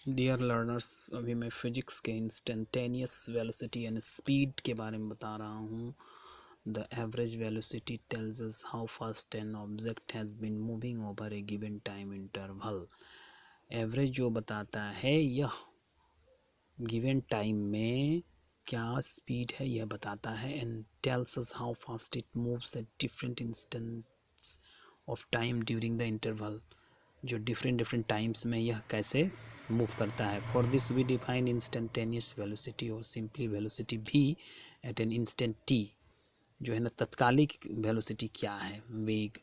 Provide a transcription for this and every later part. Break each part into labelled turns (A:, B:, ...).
A: Dear learners, अभी मैं physics के इंस्टेंटेनियस वेलोसिटी एंड स्पीड के बारे में बता रहा हूँ. The average velocity tells us how fast an object has been moving over a given time interval. Average जो बताता है यह गिवन टाइम में क्या स्पीड है यह बताता है. And tells us how fast it moves at different instants of time during the interval. जो डिफरेंट टाइम्स में यह कैसे मूव करता है. For this we define instantaneous velocity और सिंपली वेलोसिटी भी एट एन इंस्टेंट टी. जो है ना तत्कालिक वेलोसिटी क्या है, वेग.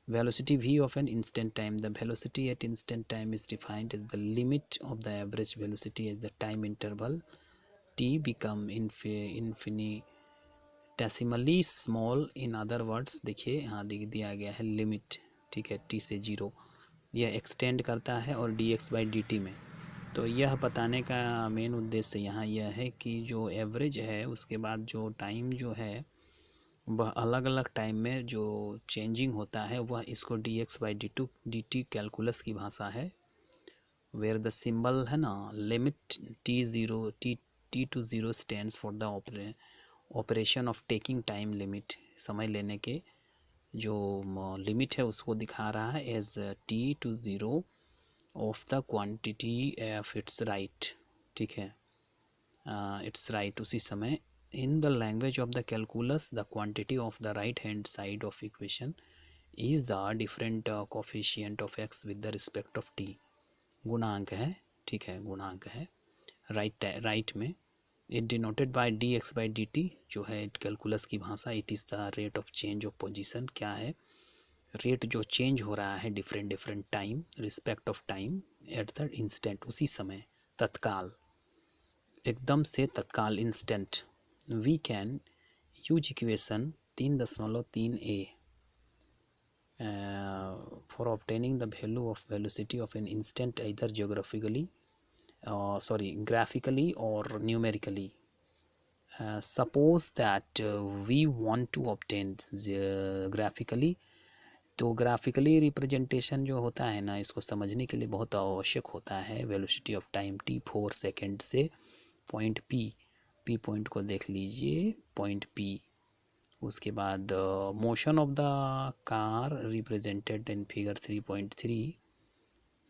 A: Velocity v of an instant time. The velocity at instant time is defined as the limit of the average velocity as the time interval t become infinitesimally small. in other words, देखिए यहाँ दिया गया है limit, ठीक है, t से 0 यह extend करता है और dx/dt में. तो यह बताने का मेन उद्देश्य यहाँ यह है कि जो एवरेज है उसके बाद जो टाइम जो है वह अलग अलग टाइम में जो चेंजिंग होता है वह इसको dx/dt कैलकुलस की भाषा है. वेयर द सिंबल है ना limit t to 0 stands for the operation of taking time limit. समय लेने के जो लिमिट है उसको दिखा रहा है as t to 0 of the quantity of its right. ठीक है, इट्स राइट उसी समय. in the language of the calculus, the quantity of the right hand side of equation is the different coefficient of x with the respect of t. गुणांक है, ठीक है, गुणांक है राइट में. it denoted by dx/dt जो है calculus की भाषा. it is the rate of change of position. क्या है, रेट जो चेंज हो रहा है different time respect of time at the instant, उसी समय, तत्काल, एकदम से तत्काल, instant. We can use equation 3.3a for obtaining the value of velocity of an instant इधर ग्राफिकली और numerically. Suppose that we want to obtain graphically. तो graphically representation जो होता है ना, इसको समझने के लिए बहुत आवश्यक होता है. Velocity of time t 4 second से पॉइंट p पॉइंट को देख लीजिए, पॉइंट p. उसके बाद motion of the car represented in figure 3.3.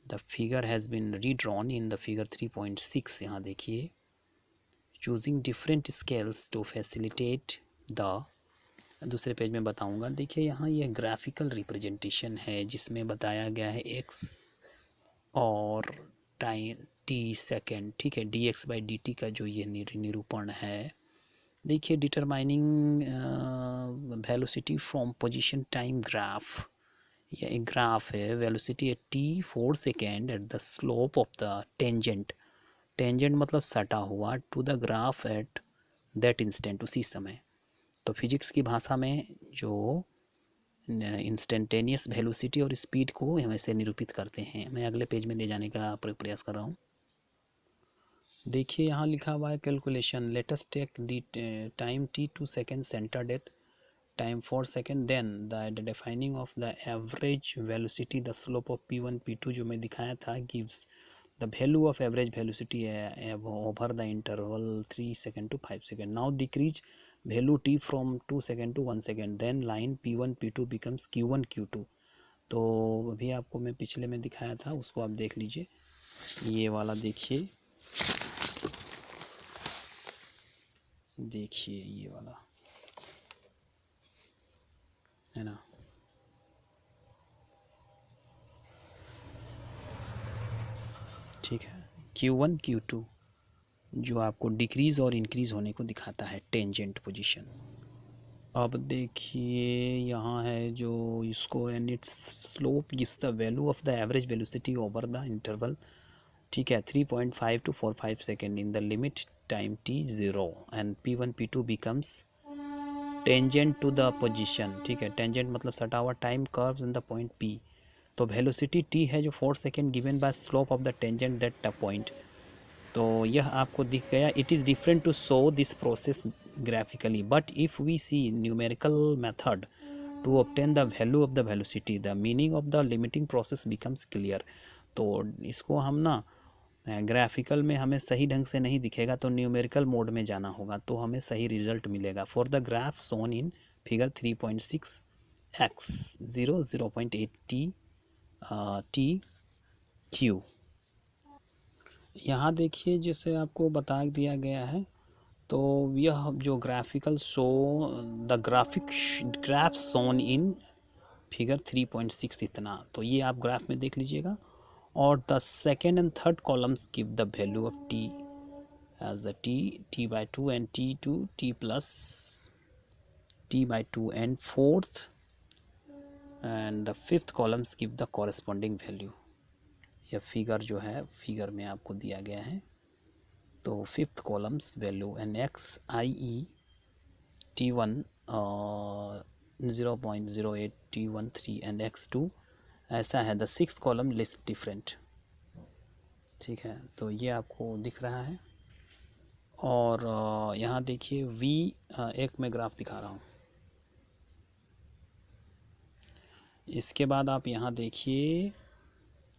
A: The figure has been redrawn in the figure 3.6. यहाँ देखिए, choosing different scales to facilitate the. दूसरे page में बताऊंगा. देखिए यहाँ यह ग्राफिकल रिप्रेजेंटेशन है जिसमें बताया गया है x और टाइम t सेकेंड, ठीक है, dx/dt का जो ये निरूपण है. देखिए, determining velocity from position time graph. यह एक ग्राफ है. Velocity at t 4 second at the slope of the tangent. Tangent मतलब सटा हुआ, to the graph at that instant, उसी समय. तो फिजिक्स की भाषा में जो इंस्टेंटेनियस वेलोसिटी और स्पीड को हम ऐसे निरूपित करते हैं. मैं अगले पेज में ले जाने का प्रयास कर रहा हूँ. देखिए यहाँ लिखा हुआ है calculation. Latest take time t 2 second centred at time 4 second. Then the defining of the average velocity, the slope of p1 p2 जो मैं दिखाया था gives the value of average velocity over the interval 3 second to 5 second. Now decrease value t from 2 second to 1 second. Then line p1 p2 becomes q1 q2. तो अभी आपको मैं पिछले में दिखाया था, उसको आप देख लीजिए. ये वाला देखिए ये वाला है ना. ठीक है, q1 q2 जो आपको डिक्रीज और इंक्रीज होने को दिखाता है टेंजेंट पोजीशन. अब देखिए यहाँ है जो इसको, and its slope gives the value of the average velocity over the interval, ठीक है, 3.5 to 45 second in the limit time t 0 and p1 p2 becomes tangent to the position. ठीक है, टेंजेंट मतलब सटा हुआ time curves in the point p. तो velocity t है जो 4 second given by slope of the tangent that point. तो यह आपको दिख गया. It is different to show this process graphically, but if we see numerical method to obtain the value of the velocity, the meaning of the limiting process becomes clear. तो इसको हम ना graphical में हमें सही ढंग से नहीं दिखेगा तो न्यूमेरिकल मोड में जाना होगा तो हमें सही रिजल्ट मिलेगा। For the graph shown in figure 3.6 x 0.8 t q। यहाँ देखिए जैसे आपको बता दिया गया है, तो यह जो graphical show the graph shown in figure 3.6 इतना, तो ये आप ग्राफ में देख लीजिएगा। और the second and third columns give the value of t as the t/2 and t2 t plus t/2 and fourth and the fifth columns give the corresponding value। यह figure जो है फिगर में आपको दिया गया है, तो fifth columns value and x I E t1 0.08 t13 and x2 ऐसा है। The six column list different, ठीक है, तो ये आपको दिख रहा है। और यहाँ देखिए v एक मैं ग्राफ दिखा रहा हूँ। इसके बाद आप यहाँ देखिए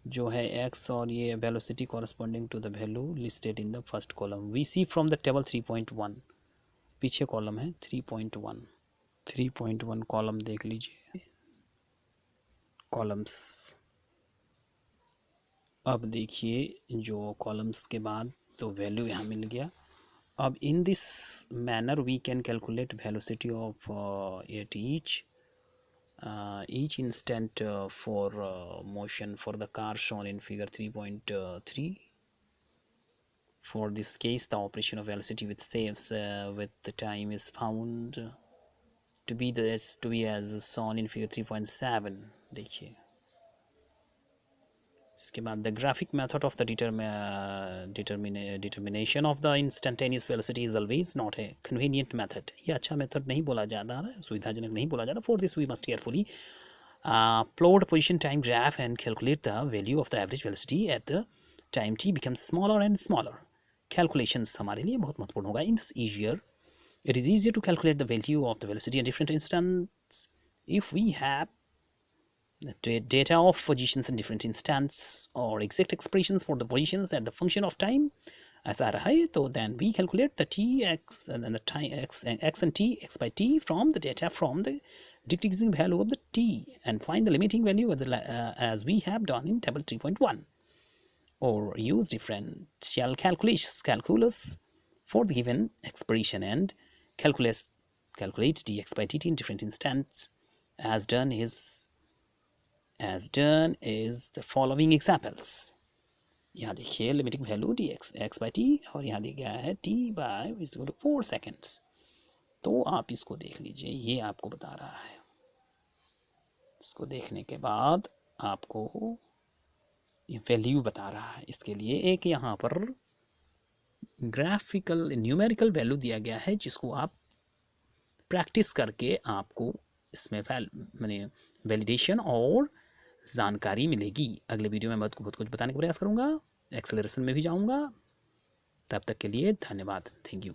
A: जो है x और ये velocity corresponding to the value listed in the first column. We see from the table 3.1, पीछे कॉलम है 3.1 कॉलम देख लीजिए कॉलम्स। अब देखिए जो कॉलम्स के बाद तो वैल्यू यहाँ मिल गया। अब in this manner we can calculate velocity of at each instant for motion for the car shown in figure 3.3. For this case the operation of velocity with saves with the time is found to be as shown in figure 3.7। देखिए इसके बाद the graphic method of the determination of the instantaneous velocity is always not a convenient method। ये अच्छा method नहीं बोला जा रहा है, सुविधाजनक नहीं बोला जा रहा। For this we must carefully plot position time graph and calculate the value of the average velocity at the time t becomes smaller and smaller। Calculations हमारे लिए बहुत महत्वपूर्ण होगा। In this it is easier to calculate the value of the velocity at different instants if we have the data of positions in different instants or exact expressions for the positions at the function of time ऐसा रहा है, तो then we calculate the t x and the time x and t x by t from the data from the decreasing value of the t and find the limiting value as we have done in table 3.1, or use differential calculus for the given expression and calculate dx by dt in different instants as done is the following examples। यहाँ देखिए limiting value D x by T और यहाँ दिया गया है T by 4 seconds. तो आप इसको देख लीजिए, ये आपको बता रहा है। इसको देखने के बाद आपको ये वैल्यू बता रहा है। इसके लिए एक यहाँ पर ग्राफिकल न्यूमेरिकल वैल्यू दिया गया है जिसको आप प्रैक्टिस करके आपको इसमें माने वैलिडेशन और जानकारी मिलेगी। अगले वीडियो में मैं बहुत कुछ बताने का प्रयास करूँगा, एक्सेलरेशन में भी जाऊँगा। तब तक के लिए धन्यवाद, थैंक यू।